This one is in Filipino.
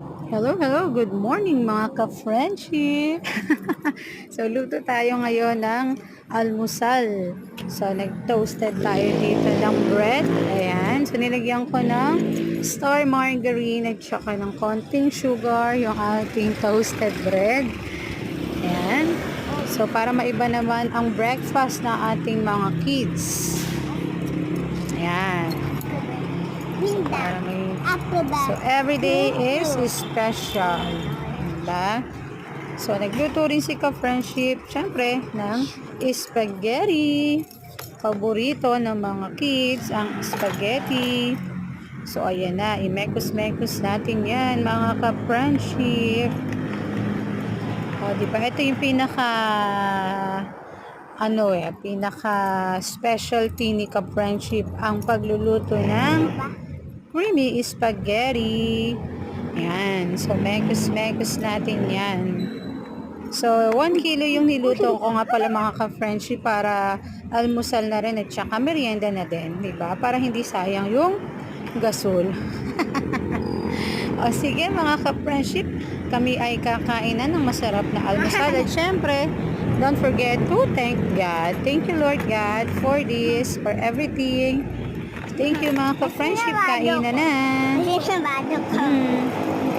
Hello, hello. Good morning mga ka-friendship. So, luto tayo ngayon ng almusal. So, nag-toasted tayo dito ng bread. Ayan. So, nilagyan ko ng star margarine at saka ng konting sugar yung ating toasted bread. Ayan. So, para maiba naman ang breakfast ng ating mga kids. Ayan. Para may So, every day is special. Diba? So, nagluto rin si ka-friendship, syempre, ng spaghetti. Paborito ng mga kids, ang spaghetti. So, ayan na. Imekos-mekos natin yan, mga ka-friendship. O, diba? Ito yung pinaka specialty ni ka-friendship, ang pagluluto ng creamy spaghetti. Yan. So, mekos-mekos natin yan. So, 1 kilo yung niluto ko nga pala mga ka-friendship para almusal na rin at saka merienda na din. Diba? Para hindi sayang yung gasol. O sige mga ka-friendship, kami ay kakain na ng masarap na almusal. At syempre, don't forget to thank God. Thank you Lord God for this, for everything. Thank you mga ka-friendship. Kain na na.